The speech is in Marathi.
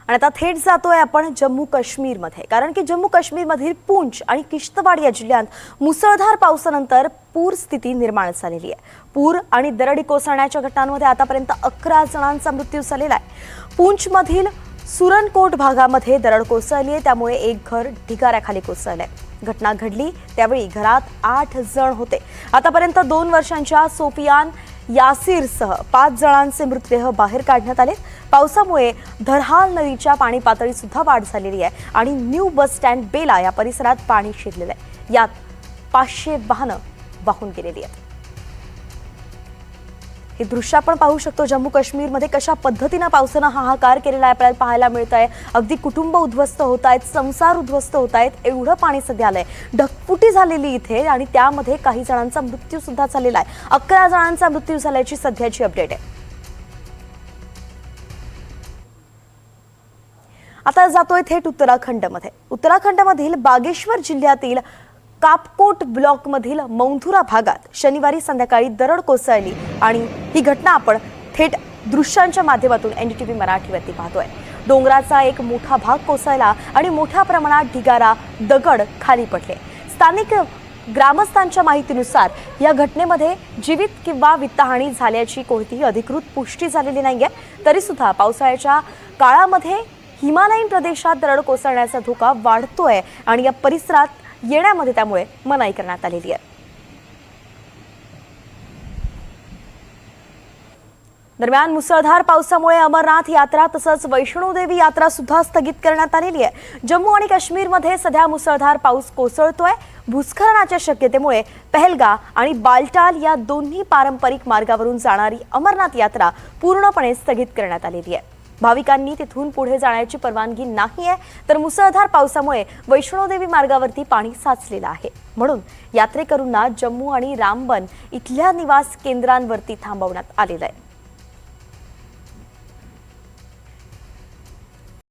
आणि आता थेट जातोय आपण जम्मू काश्मीरमध्ये, कारण की जम्मू काश्मीरमधील पूंछ आणि किश्तवाड़ या जिल्ह्यात मुसळधार पावसानंतर पूर स्थिती निर्माण झालेली आहे। पूर आणि दरडी कोसळण्याच्या घटनांमध्ये आतापर्यंत 11 जणांचा मृत्यू झालेला आहे। पूंछमधील सुरनकोट भागामध्ये दरड कोसळली आहे, त्यामुळे एक घर ढिगाऱ्याखाली कोसळले। घटना घडली त्यावेळी घरात 8 जण होते। आतापर्यंत 2 वर्षांच्या सोफियान यासीरसह 5 जणांचे मृतदेह बाहेर काढण्यात आले। पावसामुळे धरहाल नदीच्या पाणी पातळीत सुद्धा वाढ झालेली आहे आणि न्यू बस स्टँड बेला या परिसरात पाणी शिरलेले आहे। यात 500 वाहनं वाहून गेलेली आहेत। हे दृश्य आपण पाहू शकतो जम्मू काश्मीरमध्ये कशा पद्धतीने पावसाने हाहाकार केलेला आहे आपल्याला पाहायला मिळत आहे। अगदी कुटुंब उद्ध्वस्त होत आहेत, संसार उद्ध्वस्त होत आहेत, एवढं पाणी सध्या आलंय। ढगफुटी झालेली इथे आणि त्यामध्ये काही जणांचा मृत्यू सुद्धा झालेला आहे। 11 जणांचा मृत्यू झाल्याची सध्याची अपडेट आहे। आता जातोय थेट उत्तराखंडमध्ये। उत्तराखंडमधील बागेश्वर जिल्ह्यातील कापकोट ब्लॉकमधील मौंधुरा भागात शनिवारी संध्याकाळी दरड कोसळली आणि ही घटना आपण थेट दृश्यांच्या माध्यमातून एनडीटीव्ही मराठीवरती पाहतोय। डोंगराचा एक मोठा भाग कोसळला आणि मोठ्या प्रमाणात ढिगारा दगड खाली पडले। स्थानिक ग्रामस्थांच्या माहितीनुसार या घटनेमध्ये जीवित किंवा वित्तहानी झाल्याची कोणतीही अधिकृत पुष्टी झालेली नाहीये। तरी सुद्धा पावसाळ्याच्या काळामध्ये हिमालयीन प्रदेशात दरड कोसळण्याचा धोका वाढतोय आणि या परिसरात येण्यामध्ये त्यामुळे मनाई करण्यात आलेली आहे। दरम्यान मुसळधार पावसामुळे अमरनाथ यात्रा तसंच वैष्णोदेवी यात्रा सुद्धा स्थगित करण्यात आलेली आहे। जम्मू आणि काश्मीरमध्ये सध्या मुसळधार पाऊस कोसळतोय। भूस्खलनाच्या शक्यतेमुळे पहलगाम आणि बालटाल या दोन्ही पारंपरिक मार्गावरून जाणारी अमरनाथ यात्रा पूर्णपणे स्थगित करण्यात आलेली आहे। भाविकांनी तिथून पुढे जाण्याची परवानगी नाही आहे, तर मुसळधार पावसामुळे वैष्णोदेवी मार्गावरती पाणी साचलेलं आहे। म्हणून यात्रेकरूंना जम्मू आणि रामबन इथल्या निवास केंद्रांवरती थांबवण्यात आलेलं आहे।